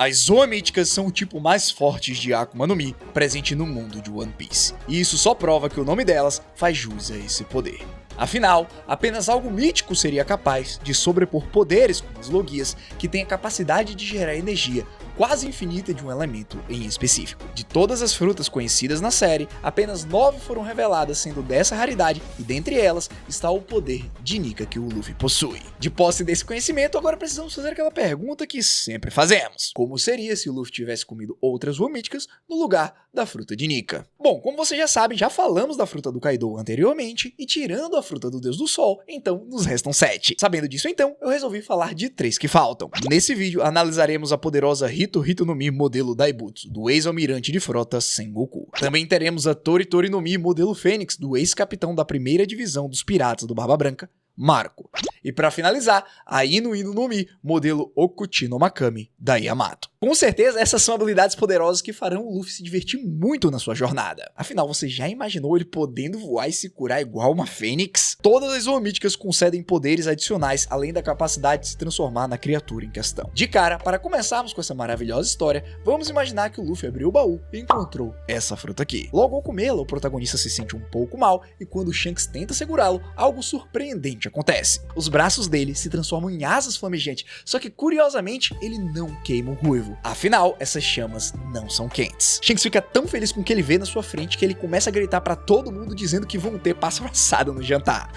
As Zoa Míticas são o tipo mais forte de Akuma no Mi presente no mundo de One Piece, e isso só prova que o nome delas faz jus a esse poder. Afinal, apenas algo mítico seria capaz de sobrepor poderes como as Logias, que têm a capacidade de gerar energia quase infinita de um elemento em específico. De todas as frutas conhecidas na série, apenas 9 foram reveladas sendo dessa raridade, e dentre elas está o poder de Nika que o Luffy possui. De posse desse conhecimento, agora precisamos fazer aquela pergunta que sempre fazemos: como seria se o Luffy tivesse comido outras Zoa Míticas no lugar da fruta de Nika? Bom, como vocês já sabem, já falamos da fruta do Kaido anteriormente, e tirando a fruta do Deus do Sol, então nos restam 7. Sabendo disso então, eu resolvi falar de 3 que faltam. Nesse vídeo analisaremos a poderosa Hito no Mi modelo Daibutsu, do ex-almirante de frota Sengoku. Também teremos a Tori no Mi modelo Fênix, do ex-capitão da primeira divisão dos piratas do Barba Branca, Marco. E para finalizar, a Inu no Mi, modelo Okuchi no Makami, da Yamato. Com certeza, essas são habilidades poderosas que farão o Luffy se divertir muito na sua jornada. Afinal, você já imaginou ele podendo voar e se curar igual uma fênix? Todas as Zoa Míticas concedem poderes adicionais, além da capacidade de se transformar na criatura em questão. De cara, para começarmos com essa maravilhosa história, vamos imaginar que o Luffy abriu o baú e encontrou essa fruta aqui. Logo ao comê-la, o protagonista se sente um pouco mal, e quando Shanks tenta segurá-lo, algo surpreendente acontece. Os braços dele se transformam em asas flamejantes, só que curiosamente ele não queima o ruivo. Afinal, essas chamas não são quentes. Shanks fica tão feliz com o que ele vê na sua frente que ele começa a gritar pra todo mundo dizendo que vão ter pássaro assado no jantar.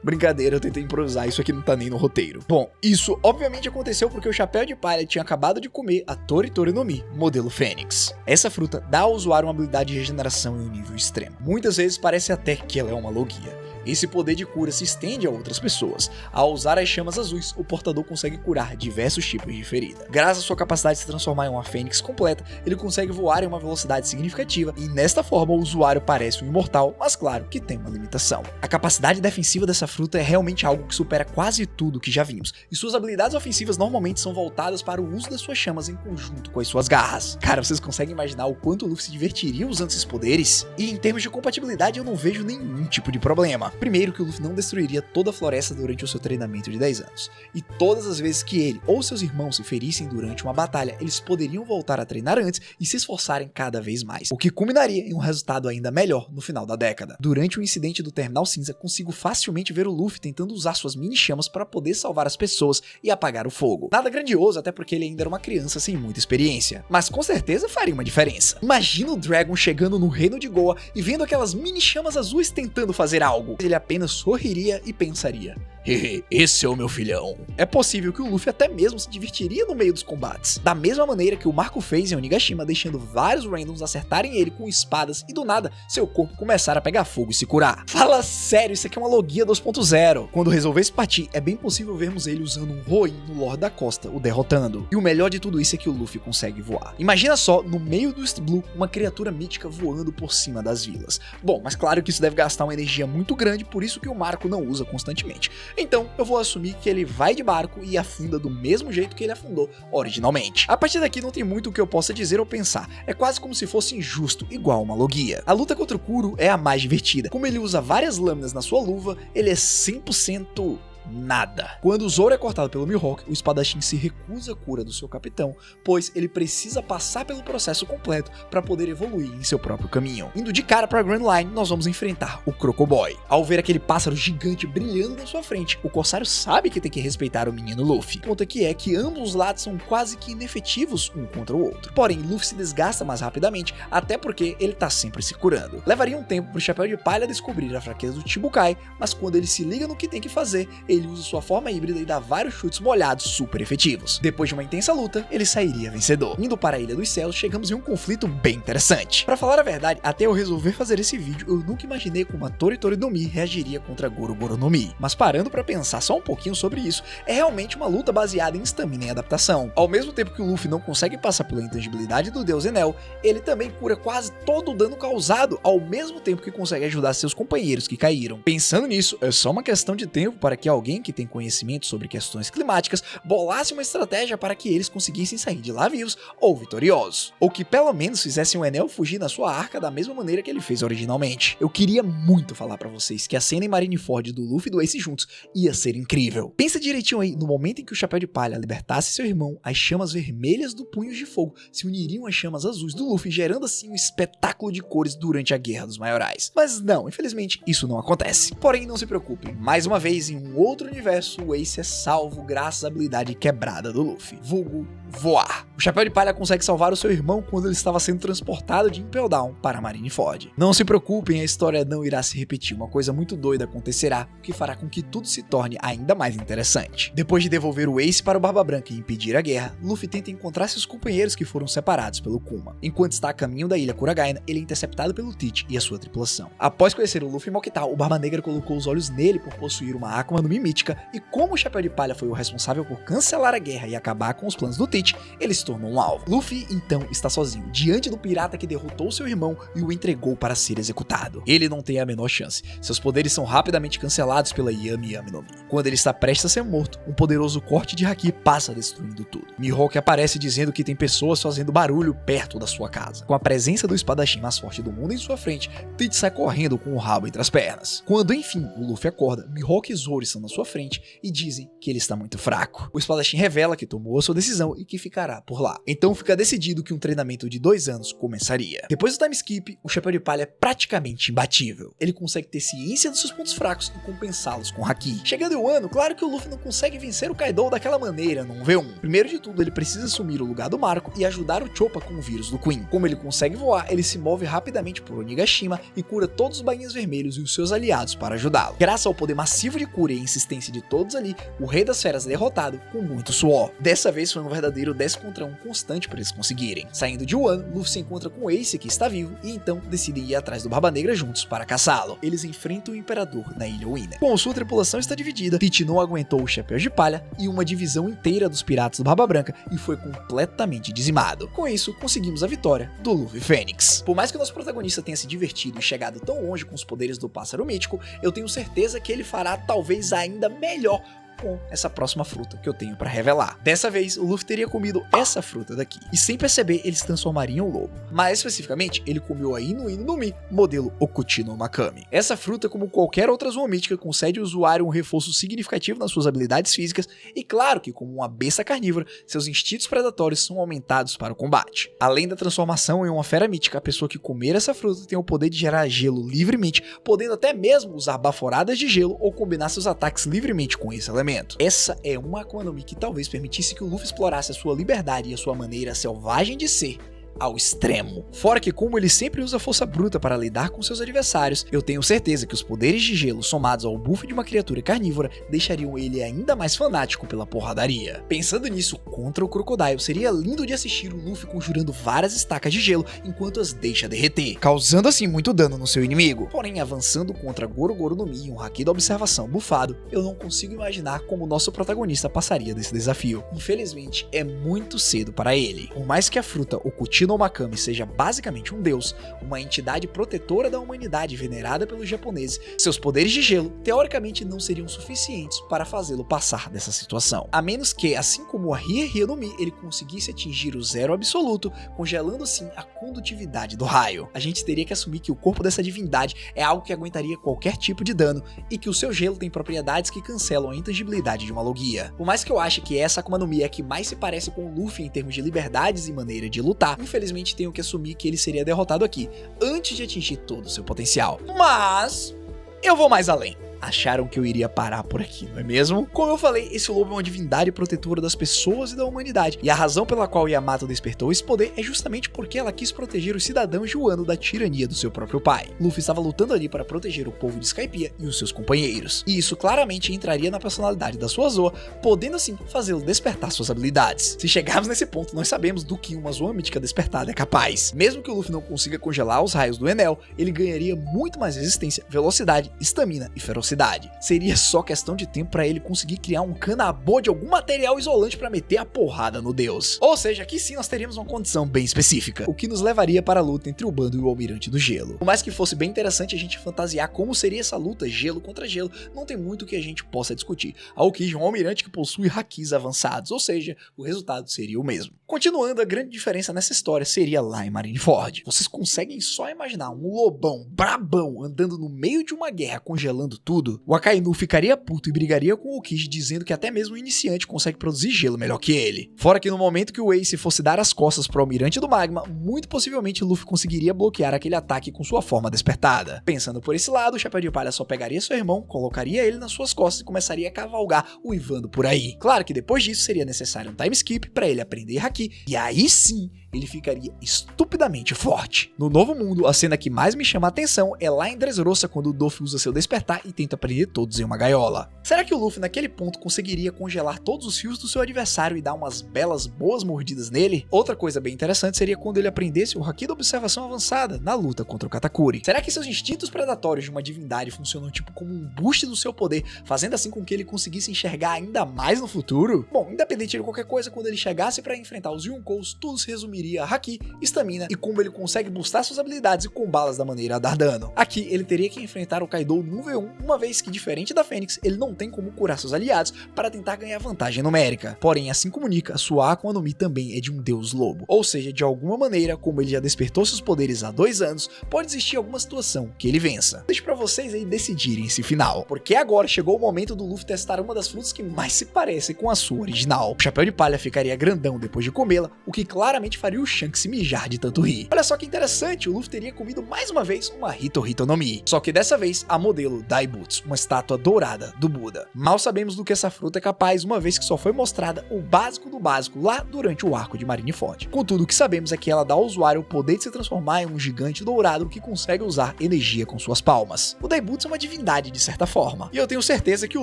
Brincadeira, eu tentei improvisar, isso aqui não tá nem no roteiro. Bom, isso obviamente aconteceu porque o Chapéu de Palha tinha acabado de comer a Tori no Mi, modelo Fênix. Essa fruta dá ao usuário uma habilidade de regeneração em um nível extremo. Muitas vezes parece até que ela é uma Logia. Esse poder de cura se estende a outras pessoas. Ao usar as chamas azuis, o portador consegue curar diversos tipos de ferida. Graças à sua capacidade de se transformar em uma fênix completa, ele consegue voar em uma velocidade significativa, e nesta forma o usuário parece um imortal, mas claro que tem uma limitação. A capacidade defensiva dessa fruta é realmente algo que supera quase tudo que já vimos, e suas habilidades ofensivas normalmente são voltadas para o uso das suas chamas em conjunto com as suas garras. Cara, vocês conseguem imaginar o quanto o Luffy se divertiria usando esses poderes? E em termos de compatibilidade eu não vejo nenhum tipo de problema. Primeiro, que o Luffy não destruiria toda a floresta durante o seu treinamento de 10 anos. E todas as vezes que ele ou seus irmãos se ferissem durante uma batalha, eles poderiam voltar a treinar antes e se esforçarem cada vez mais, o que culminaria em um resultado ainda melhor no final da década. Durante o incidente do Terminal Cinza, consigo facilmente ver o Luffy tentando usar suas mini-chamas para poder salvar as pessoas e apagar o fogo. Nada grandioso, até porque ele ainda era uma criança sem muita experiência, mas com certeza faria uma diferença. Imagina o Dragon chegando no reino de Goa e vendo aquelas mini-chamas azuis tentando fazer algo. Ele apenas sorriria e pensaria: hehe, esse é o meu filhão. É possível que o Luffy até mesmo se divertiria no meio dos combates, da mesma maneira que o Marco fez em Onigashima, deixando vários randoms acertarem ele com espadas e do nada seu corpo começar a pegar fogo e se curar. Fala sério, isso aqui é uma Logia 2.0. Quando resolvesse partir, é bem possível vermos ele usando um Roin no Lorde da Costa, o derrotando. E o melhor de tudo isso é que o Luffy consegue voar. Imagina só, no meio do East Blue, uma criatura mítica voando por cima das vilas. Bom, mas claro que isso deve gastar uma energia muito grande, por isso que o Marco não usa constantemente. Então eu vou assumir que ele vai de barco e afunda do mesmo jeito que ele afundou originalmente. A partir daqui não tem muito o que eu possa dizer ou pensar, é quase como se fosse injusto, igual uma Logia. A luta contra o Kuro é a mais divertida. Como ele usa várias lâminas na sua luva, ele é 100% nada. Quando o Zoro é cortado pelo Mihawk, o espadachim se recusa a cura do seu capitão, pois ele precisa passar pelo processo completo para poder evoluir em seu próprio caminho. Indo de cara para a Grand Line, nós vamos enfrentar o Crocoboy. Ao ver aquele pássaro gigante brilhando na sua frente, o Corsário sabe que tem que respeitar o menino Luffy. O ponto aqui é que ambos os lados são quase que inefetivos um contra o outro. Porém, Luffy se desgasta mais rapidamente, até porque ele tá sempre se curando. Levaria um tempo pro Chapéu de Palha descobrir a fraqueza do Chibukai, mas quando ele se liga no que tem que fazer, ele usa sua forma híbrida e dá vários chutes molhados super efetivos. Depois de uma intensa luta, ele sairia vencedor. Indo para a Ilha dos Céus, chegamos em um conflito bem interessante. Pra falar a verdade, até eu resolver fazer esse vídeo, eu nunca imaginei como a Tori no Mi reagiria contra Goro no Mi. Mas parando pra pensar só um pouquinho sobre isso, é realmente uma luta baseada em estamina e adaptação. Ao mesmo tempo que o Luffy não consegue passar pela intangibilidade do Deus Enel, ele também cura quase todo o dano causado, ao mesmo tempo que consegue ajudar seus companheiros que caíram. Pensando nisso, é só uma questão de tempo para que alguém alguém que tem conhecimento sobre questões climáticas bolasse uma estratégia para que eles conseguissem sair de lá vivos ou vitoriosos, ou que pelo menos fizessem o Enel fugir na sua arca da mesma maneira que ele fez originalmente. Eu queria muito falar pra vocês que a cena em Marineford do Luffy e do Ace juntos ia ser incrível. Pensa direitinho aí, no momento em que o Chapéu de Palha libertasse seu irmão, as chamas vermelhas do Punhos de Fogo se uniriam às chamas azuis do Luffy, gerando assim um espetáculo de cores durante a Guerra dos Maiorais. Mas não, infelizmente isso não acontece. Porém, não se preocupem, mais uma vez em um outro universo, o Ace é salvo graças à habilidade quebrada do Luffy, vulgo voar. O Chapéu de Palha consegue salvar o seu irmão quando ele estava sendo transportado de Impel Down para Marineford. Não se preocupem, a história não irá se repetir, uma coisa muito doida acontecerá, o que fará com que tudo se torne ainda mais interessante. Depois de devolver o Ace para o Barba Branca e impedir a guerra, Luffy tenta encontrar seus companheiros que foram separados pelo Kuma. Enquanto está a caminho da ilha Kuragaina, ele é interceptado pelo Teach e a sua tripulação. Após conhecer o Luffy Mokital, o Barba Negra colocou os olhos nele por possuir uma Akuma no Mi mítica, e como o Chapéu de Palha foi o responsável por cancelar a guerra e acabar com os planos do Teach, ele se tornou um alvo. Luffy então está sozinho, diante do pirata que derrotou seu irmão e o entregou para ser executado. Ele não tem a menor chance, seus poderes são rapidamente cancelados pela Yami Yami no Mi. Quando ele está prestes a ser morto, um poderoso corte de Haki passa destruindo tudo. Mihawk aparece dizendo que tem pessoas fazendo barulho perto da sua casa. Com a presença do espadachim mais forte do mundo em sua frente, Teach sai correndo com o rabo entre as pernas. Quando enfim o Luffy acorda, Mihawk e Zoro estão na sua frente e dizem que ele está muito fraco. O espadachim revela que tomou a sua decisão e que ficará por lá. Então fica decidido que um treinamento de 2 anos começaria. Depois do time skip, o Chapéu de Palha é praticamente imbatível. Ele consegue ter ciência dos seus pontos fracos e compensá-los com Haki. Chegando o ano, claro que o Luffy não consegue vencer o Kaido daquela maneira num V1. Primeiro de tudo, ele precisa assumir o lugar do Marco e ajudar o Chopper com o vírus do Queen. Como ele consegue voar, ele se move rapidamente por Onigashima e cura todos os bainhas vermelhos e os seus aliados para ajudá-lo. Graças ao poder massivo de cura e a insistência de todos ali, o Rei das Feras é derrotado com muito suor. Dessa vez foi um verdadeiro 10 contra 1 constante para eles conseguirem. Saindo de Wano, Luffy se encontra com Ace, que está vivo, e então decidem ir atrás do Barba Negra juntos para caçá-lo. Eles enfrentam o Imperador na Ilha Winner. Bom, sua tripulação está dividida, Teach não aguentou o Chapéu de Palha e uma divisão inteira dos piratas do Barba Branca e foi completamente dizimado. Com isso, conseguimos a vitória do Luffy Fênix. Por mais que o nosso protagonista tenha se divertido e chegado tão longe com os poderes do Pássaro Mítico, eu tenho certeza que ele fará talvez ainda melhor com essa próxima fruta que eu tenho para revelar. Dessa vez, o Luffy teria comido essa fruta daqui, e sem perceber, ele se transformaria em um lobo. Mais especificamente, ele comeu a Inu Inu no Mi, modelo Okuchi no Makami. Essa fruta, como qualquer outra zoa mítica, concede ao usuário um reforço significativo nas suas habilidades físicas, e claro que, como uma besta carnívora, seus instintos predatórios são aumentados para o combate. Além da transformação em uma fera mítica, a pessoa que comer essa fruta tem o poder de gerar gelo livremente, podendo até mesmo usar baforadas de gelo ou combinar seus ataques livremente com esse elemento. Essa é uma Akuma no Mi que talvez permitisse que o Luffy explorasse a sua liberdade e a sua maneira selvagem de ser ao extremo. Fora que, como ele sempre usa força bruta para lidar com seus adversários, eu tenho certeza que os poderes de gelo somados ao buff de uma criatura carnívora deixariam ele ainda mais fanático pela porradaria. Pensando nisso, contra o Crocodile, seria lindo de assistir o Luffy conjurando várias estacas de gelo enquanto as deixa derreter, causando assim muito dano no seu inimigo. Porém, avançando contra Goro Goro no Mi e um Haki da Observação bufado, eu não consigo imaginar como nosso protagonista passaria desse desafio. Infelizmente, é muito cedo para ele. Por mais que a fruta Okuchi no Makami seja basicamente um deus, uma entidade protetora da humanidade venerada pelos japoneses, seus poderes de gelo teoricamente não seriam suficientes para fazê-lo passar dessa situação. A menos que, assim como a Rie no Mi, ele conseguisse atingir o zero absoluto, congelando assim a condutividade do raio. A gente teria que assumir que o corpo dessa divindade é algo que aguentaria qualquer tipo de dano e que o seu gelo tem propriedades que cancelam a intangibilidade de uma logia. Por mais que eu ache que essa Akuma no Mi é a que mais se parece com o Luffy em termos de liberdades e maneira de lutar, infelizmente tenho que assumir que ele seria derrotado aqui, antes de atingir todo o seu potencial. Mas eu vou mais além. Acharam que eu iria parar por aqui, não é mesmo? Como eu falei, esse lobo é uma divindade protetora das pessoas e da humanidade, e a razão pela qual Yamato despertou esse poder é justamente porque ela quis proteger os cidadãos de Wano da tirania do seu próprio pai. Luffy estava lutando ali para proteger o povo de Skypiea e os seus companheiros, e isso claramente entraria na personalidade da sua Zoa, podendo assim fazê-lo despertar suas habilidades. Se chegarmos nesse ponto, nós sabemos do que uma Zoa mítica despertada é capaz. Mesmo que o Luffy não consiga congelar os raios do Enel, ele ganharia muito mais resistência, velocidade, estamina e ferocidade. velocidade. Seria só questão de tempo para ele conseguir criar um canabô de algum material isolante para meter a porrada no deus. Ou seja, aqui sim nós teríamos uma condição bem específica, o que nos levaria para a luta entre o bando e o Almirante do Gelo. Por mais que fosse bem interessante a gente fantasiar como seria essa luta gelo contra gelo, não tem muito que a gente possa discutir. A Aokiji é um almirante que possui hakis avançados, ou seja, o resultado seria o mesmo. Continuando, a grande diferença nessa história seria lá em Marineford. Vocês conseguem só imaginar um lobão brabão andando no meio de uma guerra congelando tudo? O Akainu ficaria puto e brigaria com o Aokiji dizendo que até mesmo o iniciante consegue produzir gelo melhor que ele. Fora que no momento que o Ace fosse dar as costas para o Almirante do Magma, muito possivelmente Luffy conseguiria bloquear aquele ataque com sua forma despertada. Pensando por esse lado, o Chapéu de Palha só pegaria seu irmão, colocaria ele nas suas costas e começaria a cavalgar uivando por aí. Claro que depois disso seria necessário um time skip para ele aprender Haki, e aí sim ele ficaria estupidamente forte. No Novo Mundo, a cena que mais me chama a atenção é lá em Dressrosa, quando o Doffy usa seu despertar e tenta prender todos em uma gaiola. Será que o Luffy naquele ponto conseguiria congelar todos os fios do seu adversário e dar umas belas boas mordidas nele? Outra coisa bem interessante seria quando ele aprendesse o Haki da observação avançada na luta contra o Katakuri. Será que seus instintos predatórios de uma divindade funcionam tipo como um boost do seu poder, fazendo assim com que ele conseguisse enxergar ainda mais no futuro? Bom, independente de qualquer coisa, quando ele chegasse para enfrentar os Yonkous, tudo se resumiria a Haki, estamina e como ele consegue boostar suas habilidades e combá-las da maneira a dar dano. Aqui ele teria que enfrentar o Kaido no V1, uma vez que, diferente da Fênix, ele não tem como curar seus aliados para tentar ganhar vantagem numérica. Porém, assim como Nika, sua Akuma no Mi também é de um deus lobo. Ou seja, de alguma maneira, como ele já despertou seus poderes há 2 anos, pode existir alguma situação que ele vença. Deixo pra vocês aí decidirem esse final, porque agora chegou o momento do Luffy testar uma das frutas que mais se parece com a sua original. O Chapéu de Palha ficaria grandão depois de comê-la, o que claramente faria o Shanks se mijar de tanto rir. Olha só que interessante, o Luffy teria comido mais uma vez uma Hito Hito no Mi, só que dessa vez a modelo Daibutsu, uma estátua dourada do Buda. Mal sabemos do que essa fruta é capaz, uma vez que só foi mostrada o básico do básico lá durante o arco de Marineford. Contudo, o que sabemos é que ela dá ao usuário o poder de se transformar em um gigante dourado que consegue usar energia com suas palmas. O Daibutsu é uma divindade de certa forma, e eu tenho certeza que o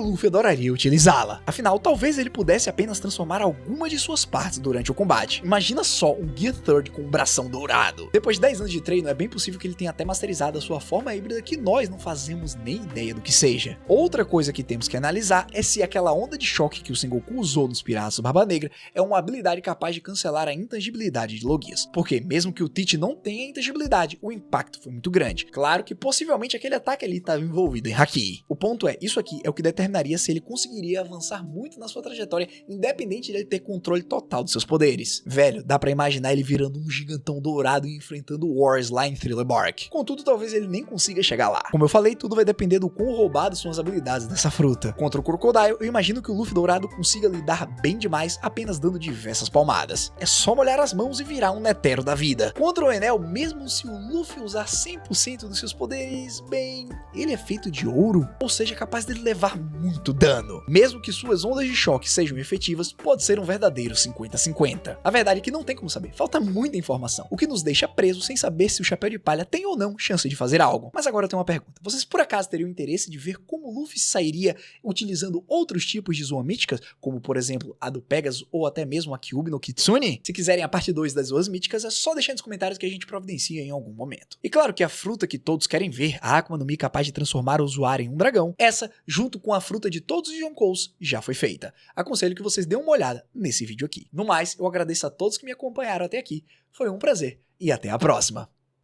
Luffy adoraria utilizá-la. Afinal, talvez ele pudesse apenas transformar alguma de suas partes durante o combate. Imagina só um Gear Third com um bração dourado. Depois de 10 anos de treino, é bem possível que ele tenha até masterizado a sua forma híbrida que nós não fazemos nem ideia do que seja. Outra coisa que temos que analisar é se aquela onda de choque que o Sengoku usou nos Piratas do Barba Negra é uma habilidade capaz de cancelar a intangibilidade de Logias. Porque mesmo que o Teach não tenha intangibilidade, o impacto foi muito grande. Claro que possivelmente aquele ataque ali estava envolvido em Haki. O ponto é, isso aqui é o que determinaria se ele conseguiria avançar muito na sua trajetória, independente de ele ter controle total dos seus poderes. Velho, dá pra imaginar ele virando um gigantão dourado e enfrentando Wars lá em Thriller Bark. Contudo, talvez ele nem consiga chegar lá. Como eu falei, tudo vai depender do quão roubadas são as habilidades dessa fruta. Contra o Crocodile, eu imagino que o Luffy dourado consiga lidar bem demais apenas dando diversas palmadas. É só molhar as mãos e virar um Netero da vida. Contra o Enel, mesmo se o Luffy usar 100% dos seus poderes, bem, ele é feito de ouro, ou seja, capaz de levar muito dano. Mesmo que suas ondas de choque sejam efetivas, pode ser um verdadeiro 50-50. A verdade é que não tem como saber, falta muita informação, o que nos deixa presos sem saber se o Chapéu de Palha tem ou não chance de fazer algo. Mas agora eu tenho uma pergunta, vocês por acaso teriam interesse de ver como o Luffy sairia utilizando outros tipos de zoas míticas, como por exemplo a do Pegasus ou até mesmo a Kyuubi no Kitsune? Se quiserem a parte 2 das zoas míticas, é só deixar nos comentários que a gente providencia em algum momento. E claro que a fruta que todos querem ver, a Akuma no Mi capaz de transformar o usuário em um dragão, essa, junto com a fruta de todos os Yonkous, já foi feita. Aconselho que vocês dêem uma olhada nesse vídeo aqui. No mais, eu agradeço a todos que me acompanharam até aqui, foi um prazer e até a próxima!